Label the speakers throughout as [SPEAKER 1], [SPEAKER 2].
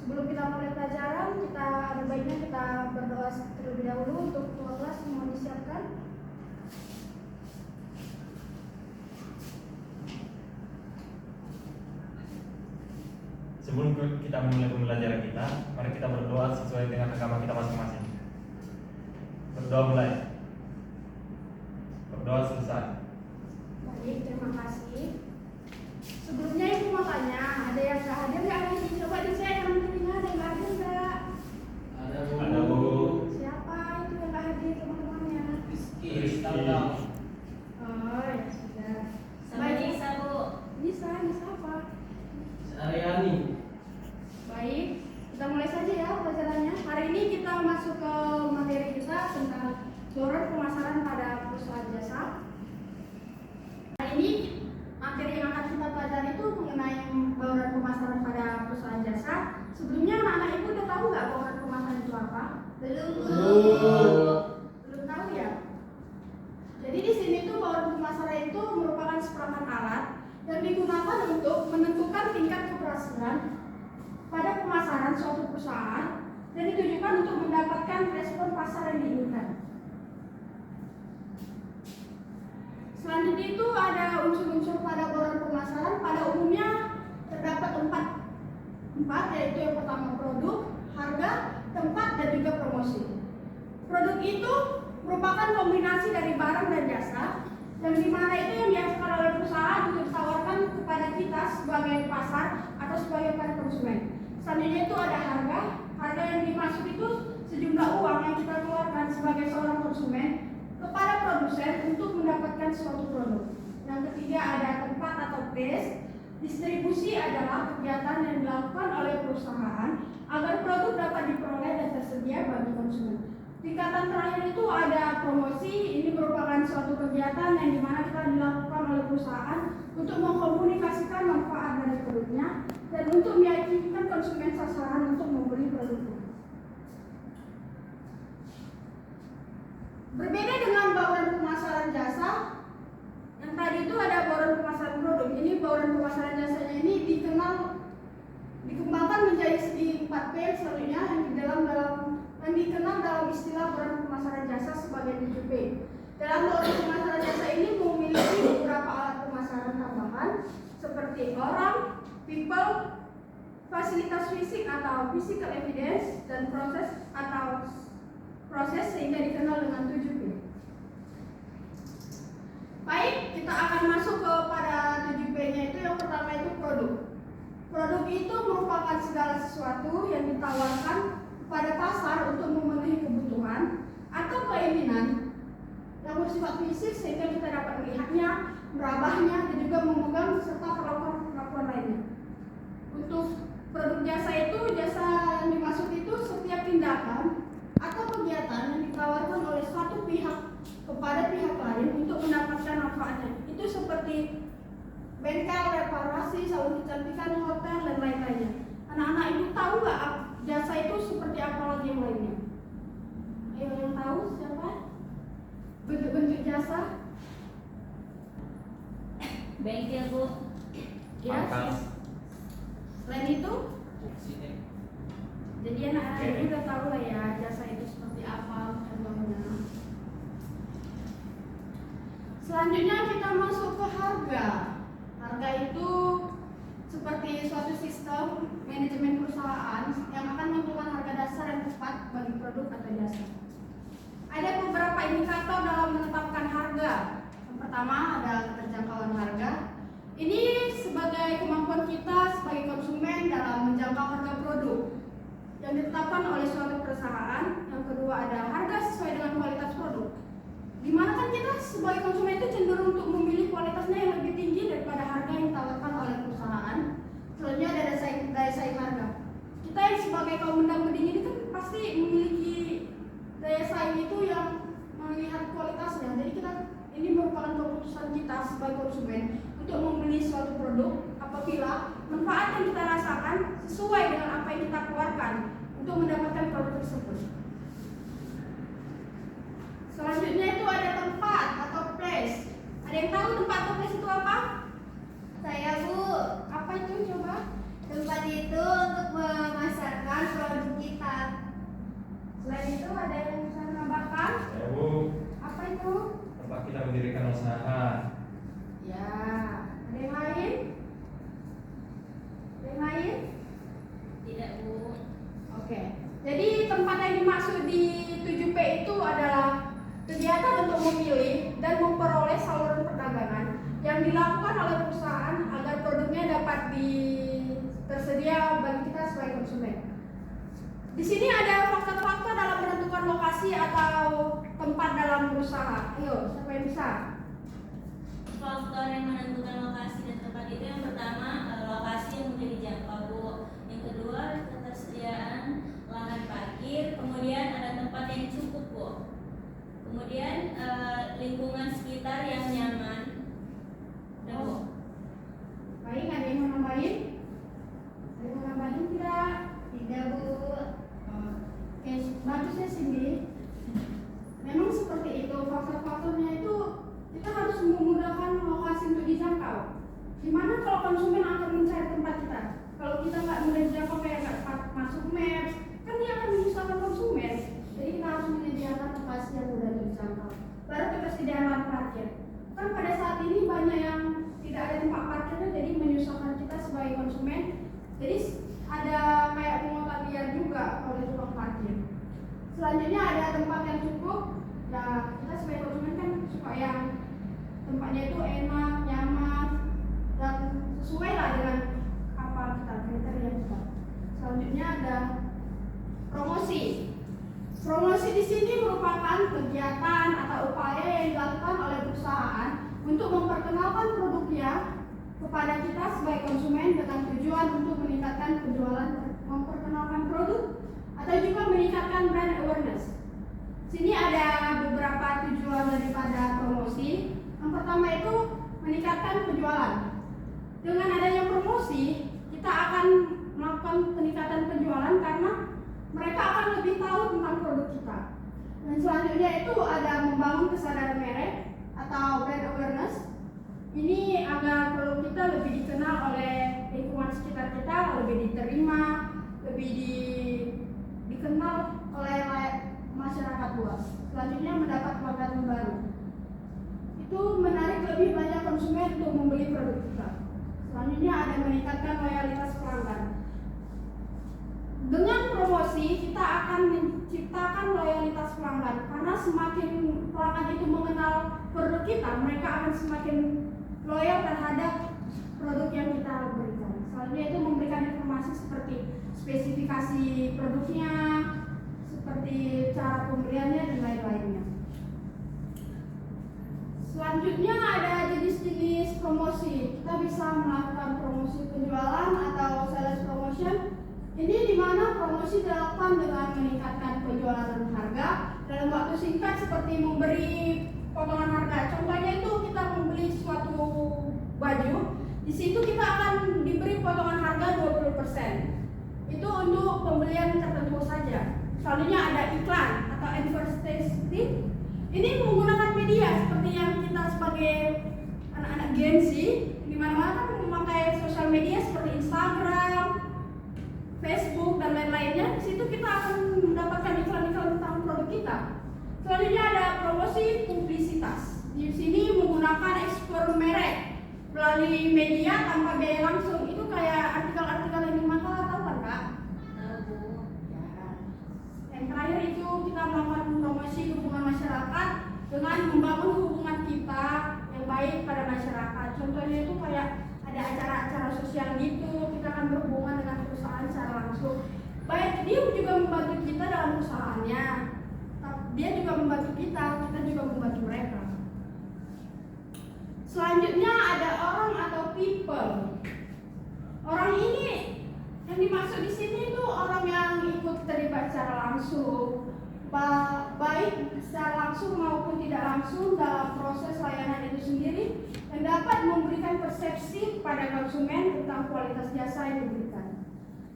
[SPEAKER 1] Sebelum kita mulai pelajaran, kita ada baiknya kita berdoa terlebih dahulu untuk ketua kelas yang mau disiapkan.
[SPEAKER 2] Sebelum kita memulai pembelajaran kita, mari kita berdoa sesuai dengan agama kita masing-masing. Berdoa mulai. Berdoa selesai.
[SPEAKER 1] Baik, terima kasih. Sebelumnya ibu mau tanya, ada yang nggak hadir nggak hari ini? Coba dicek teman-temannya, ada yang nggak hadir nggak?
[SPEAKER 2] Ada Bu.
[SPEAKER 1] Siapa itu yang nggak hadir teman-temannya?
[SPEAKER 2] Rizky.
[SPEAKER 1] Oh ya sudah.
[SPEAKER 3] Sama Nisa, Bu.
[SPEAKER 1] Nisa apa?
[SPEAKER 3] Aryani.
[SPEAKER 1] Baik, kita mulai saja ya pelajarannya. Hari ini kita masuk ke materi kita tentang bauran pemasaran pada perusahaan jasa. Hari ini materi yang akan kita pelajari itu mengenai bauran pemasaran pada perusahaan jasa. Sebelumnya anak-anak ibu udah tahu nggak bauran pemasaran itu apa? Belum tahu ya. Jadi di sini tuh bauran pemasaran itu merupakan seperangkat alat yang digunakan untuk menentukan tingkat keberhasilan pada pemasaran suatu perusahaan dan ditujukan untuk mendapatkan respon pasar yang diinginkan. Selanjutnya itu ada unsur-unsur pada bauran pemasaran. Pada umumnya terdapat empat, yaitu yang pertama produk, harga, tempat, dan juga promosi. Produk itu merupakan kombinasi dari barang dan jasa yang dimana itu yang dihasilkan oleh perusahaan untuk ditawarkan kepada kita sebagai pasar atau sebagai para konsumen. Selanjutnya itu ada harga. Harga yang dimaksud itu sejumlah uang yang kita keluarkan sebagai seorang konsumen kepada produsen untuk mendapatkan suatu produk. Yang ketiga ada tempat atau place. Distribusi adalah kegiatan yang dilakukan oleh perusahaan agar produk dapat diperoleh dan tersedia bagi konsumen. Tingkatan terakhir itu ada promosi. Ini merupakan suatu kegiatan yang dimana kita dilakukan oleh perusahaan untuk mengkomunikasikan manfaat dari produknya dan untuk meyakinkan konsumen sasaran untuk membeli produknya. Berbeda dengan bauran pemasaran jasa, yang tadi itu ada bauran pemasaran produk. Ini bauran pemasaran jasanya ini dikembangkan menjadi segi 4P selanjutnya yang dikenal dalam istilah bauran pemasaran jasa sebagai 7P. Dalam bauran pemasaran jasa ini memiliki beberapa alat pemasaran tambahan seperti orang, people, fasilitas fisik atau physical evidence, dan proses sehingga dikenal dengan 7P. Baik, kita akan masuk kepada 7P-nya itu. Yang pertama itu produk. Produk itu merupakan segala sesuatu yang ditawarkan pada pasar untuk memenuhi kebutuhan atau keinginan yang bersifat fisik sehingga kita dapat melihatnya, merabahnya, dan juga memegang serta perlakuan lainnya. Untuk produk jasa itu, jasa yang dimaksud itu setiap tindakan atau kegiatan yang ditawarkan oleh suatu pihak kepada pihak lain untuk mendapatkan manfaatnya. Itu seperti bengkel, reparasi, salon kecantikan, hotel, dan lain-lainnya. Anak-anak ibu tahu nggak jasa itu seperti apa lagi yang lainnya? Ayo yang tahu siapa? Bentuk-bentuk jasa?
[SPEAKER 3] Bengkel, Bu.
[SPEAKER 1] Ya. Selain itu, jadi anak-anak ibu udah tahu lah ya jasa itu seperti apa contohnya. Selanjutnya kita masuk ke harga. Harga itu seperti suatu sistem manajemen perusahaan yang akan menentukan harga dasar yang tepat bagi produk atau jasa. Ada beberapa indikator dalam menetapkan harga. Yang pertama ada keterjangkauan harga. Ini sebagai kemampuan kita sebagai konsumen dalam menjangkau harga produk yang ditetapkan oleh suatu perusahaan. Yang kedua ada harga sesuai dengan kualitas produk. Dimana kan kita sebagai konsumen itu cenderung untuk memilih kualitasnya yang lebih tinggi daripada harga yang ditawarkan oleh perusahaan. Selanjutnya ada daya saing harga. Kita yang sebagai kaum menang-mending ini kan pasti memiliki daya saing itu yang melihat kualitasnya. Jadi ini merupakan keputusan kita sebagai konsumen untuk membeli suatu produk apabila manfaat yang kita rasakan sesuai dengan apa yang kita keluarkan untuk mendapatkan produk tersebut. Selanjutnya itu ada tempat atau place. Ada yang tahu tempat atau place itu apa?
[SPEAKER 4] Saya, Bu.
[SPEAKER 1] Apa itu coba?
[SPEAKER 4] Tempat itu untuk memasarkan
[SPEAKER 2] mendirikan usaha.
[SPEAKER 1] Ya, ada yang lain? Ada yang lain?
[SPEAKER 3] Tidak, Bu.
[SPEAKER 1] Oke. Jadi tempat yang dimaksud di 7P itu adalah kegiatan untuk memilih dan memperoleh saluran perdagangan yang dilakukan oleh perusahaan agar produknya dapat tersedia bagi kita sebagai konsumen. Di sini ada faktor-faktor dalam menentukan lokasi atau tempat dalam berusaha. Ayo, siapa yang bisa?
[SPEAKER 3] Faktor yang menentukan lokasi dan tempat itu yang pertama lokasi yang menjadi jangkau, Bu. Yang kedua ketersediaan lahan parkir, kemudian ada tempat yang cukup, Bu. Kemudian lingkungan sekitar yang nyaman. Udah, Bu.
[SPEAKER 1] Baik, ada yang mau nambahin? Ada yang mau nambahin tidak?
[SPEAKER 3] Tidak, Bu.
[SPEAKER 1] Oke, bagusnya Cindy. Memang seperti itu, faktor-faktornya itu kita harus memudahkan lokasi untuk dijangkau. Gimana kalau konsumen akan mencari tempat kita? Kalau kita nggak mudah dijangkau kayak nggak masuk maps, kan dia akan menyusahkan konsumen. Jadi kita harus menyediakan lokasi yang mudah dijangkau. Baru ketersediaan lahan parkir. Kan pada saat ini banyak yang tidak ada tempat parkirnya, jadi menyusahkan kita sebagai konsumen. Jadi ada kayak pungutan liar juga kalau di tukang parkir. Selanjutnya ada tempat yang cukup. Nah, kita sebagai konsumen kan suka yang tempatnya itu enak, nyaman, dan sesuai lah dengan apa kita kriteria kita. Selanjutnya ada promosi. Promosi di sini merupakan kegiatan atau upaya yang dilakukan oleh perusahaan untuk memperkenalkan produknya kepada kita sebagai konsumen dengan tujuan untuk meningkatkan penjualan, memperkenalkan produk, atau juga meningkatkan brand awareness. Sini ada beberapa tujuan daripada promosi. Yang pertama itu meningkatkan penjualan. Dengan adanya promosi, kita akan melakukan peningkatan penjualan karena mereka akan lebih tahu tentang produk kita. Dan selanjutnya itu ada membangun kesadaran merek atau brand awareness. Ini agar produk kita lebih dikenal oleh lingkungan sekitar kita, lebih diterima, lebih dikenal oleh masyarakat luas. Selanjutnya mendapat pelanggan baru. Itu menarik lebih banyak konsumen untuk membeli produk kita. Selanjutnya ada meningkatkan loyalitas pelanggan. Dengan promosi kita akan menciptakan loyalitas pelanggan karena semakin pelanggan itu mengenal produk kita, mereka akan semakin loyal terhadap produk yang kita berikan. Selanjutnya itu memberikan informasi seperti spesifikasi produknya, seperti cara pembeliannya dan lain-lainnya. Selanjutnya ada jenis-jenis promosi. Kita bisa melakukan promosi penjualan atau sales promotion. Ini di mana promosi dilakukan dengan meningkatkan penjualan dan harga dalam waktu singkat seperti memberi potongan harga. Contohnya itu kita membeli suatu baju, di situ kita akan diberi potongan harga 20%. Itu untuk pembelian tertentu saja. Selanjutnya ada iklan atau advertising. Ini menggunakan media seperti yang kita sebagai anak-anak Gen Z di mana-mana kan memakai sosial media seperti Instagram, Facebook dan lain-lainnya. Di situ kita akan mendapatkan iklan-iklan tentang produk kita. Selanjutnya ada promosi publisitas. Di sini menggunakan ekspor merek melalui media tanpa biaya langsung. Itu kayak artikel-artikel yang di makalah, tahu kan Kak?
[SPEAKER 3] Tahu, Bu.
[SPEAKER 1] Ya. Yang terakhir itu kita melakukan promosi hubungan masyarakat dengan membangun hubungan kita yang baik pada masyarakat. Contohnya itu kayak ada acara-acara sosial gitu, kita akan berhubungan dengan perusahaan secara langsung. Baik dia juga membantu kita dalam usahanya, dia juga membantu kita juga membantu mereka. Selanjutnya ada orang atau people. Orang ini yang dimaksud di sini itu orang yang ikut terlibat secara langsung, baik secara langsung maupun tidak langsung dalam proses layanan itu sendiri, yang dapat memberikan persepsi pada konsumen tentang kualitas jasa yang diberikan.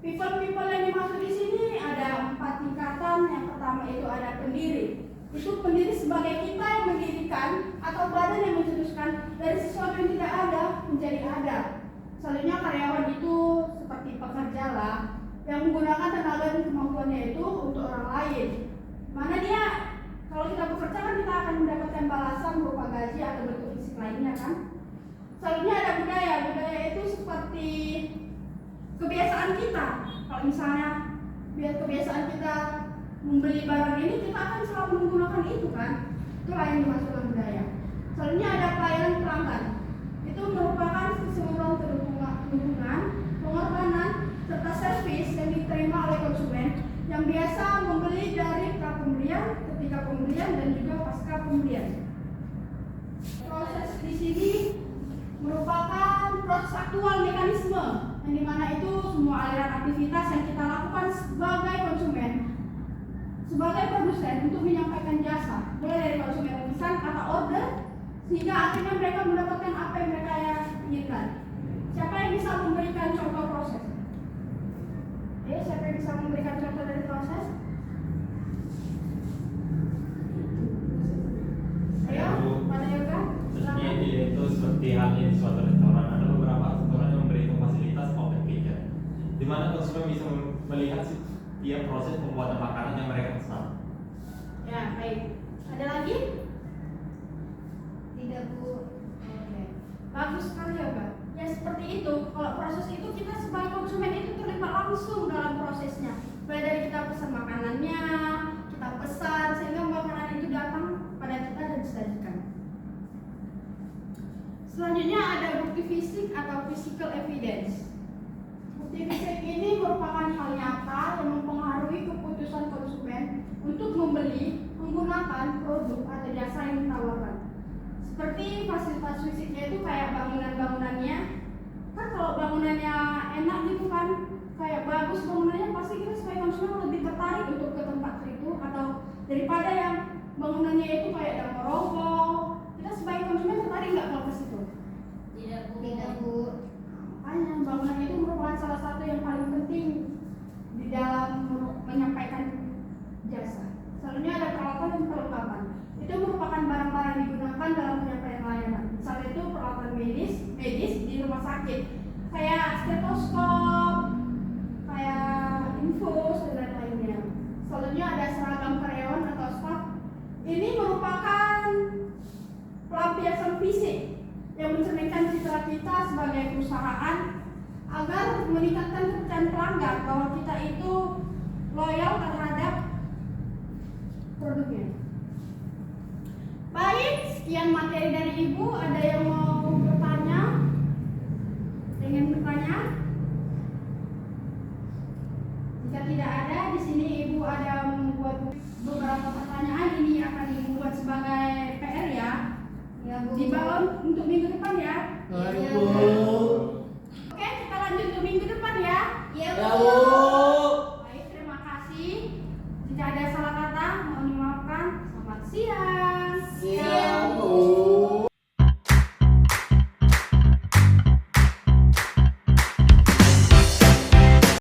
[SPEAKER 1] People yang dimaksud di sini ada 4 tingkatan. Yang pertama itu ada pendiri. Itu pendiri sebagai kita yang mendirikan atau badan yang mencetuskan dari sesuatu yang tidak ada menjadi ada. Selanjutnya karyawan itu seperti pekerja lah yang menggunakan tenaga dan kemampuannya itu untuk orang lain. Mana dia Kalau kita bekerja kan kita akan mendapatkan balasan berupa gaji atau bentuk fisik lainnya kan. Selanjutnya ada budaya. Budaya itu seperti kebiasaan kita. Kalau misalnya kebiasaan kita membeli barang ini, kita akan selalu menggunakan itu kan. Itulah yang dimaksud dengan budaya. Selanjutnya ada pelayanan pelanggan. Itu merupakan keseluruhan dukungan, pengorbanan, serta servis yang diterima oleh konsumen yang biasa membeli dari pra-pembelian, ketika pembelian, dan juga pasca pembelian. Proses di sini merupakan proses aktual mekanisme yang dimana itu semua aliran aktivitas yang kita lakukan sebagai konsumen, sebagai produsen untuk menyampaikan jasa, mulai dari konsumen memesan atau order sehingga akhirnya mereka mendapatkan apa yang mereka inginkan. Siapa yang bisa memberikan contoh proses? Siapa yang bisa memberikan contoh dari proses? Ayo, pada yoga.
[SPEAKER 2] Sebenarnya itu seperti halnya di suatu restoran, ada beberapa restoran yang memberikan fasilitas open kitchen, di mana konsumen bisa melihat setiap proses pembuatan makanan yang mereka pesan.
[SPEAKER 1] Ya, baik. Ada lagi? Tidak, Bu. Oke. Bagus sekali ya, Pak. Ya seperti itu. Kalau proses itu kita sebagai konsumen itu terlibat langsung dalam prosesnya. Mulai dari kita pesan makanannya, kita pesan sehingga makanan itu datang pada kita dan disajikan. Selanjutnya ada bukti fisik atau physical evidence. Bukti fisik ini merupakan hal nyata yang mempengaruhi keputusan konsumen untuk membeli, menggunakan produk atau jasa yang ditawarkan. Seperti fasilitas fisiknya itu kayak bangunan-bangunannya. Kan kalau bangunannya enak gitu kan, kayak bagus bangunannya, pasti kita sebagai konsumen lebih tertarik untuk ke tempat itu, atau daripada yang bangunannya itu kayak yang roboh. Kita sebagai konsumen tertarik nggak kalau ke situ?
[SPEAKER 3] Tidak, Bu.
[SPEAKER 1] Tidak, Bu. Makanya bangunan itu merupakan salah satu yang paling penting di dalam menyampaikan jasa. Selanjutnya ada peralatan dan perlengkapan. Itu merupakan barang-barang yang digunakan dalam penyampaian layanan. Misalnya itu peralatan medis di rumah sakit, kayak stetoskop, kayak infus dan lain-lainnya. Selanjutnya ada seragam karyawan atau staf. Ini merupakan pelampiasan fisik yang mencerminkan citra kita sebagai perusahaan agar meningkatkan kepercayaan pelanggan bahwa kita itu loyal terhadap produknya. Baik, sekian materi dari Ibu. Ada yang mau bertanya?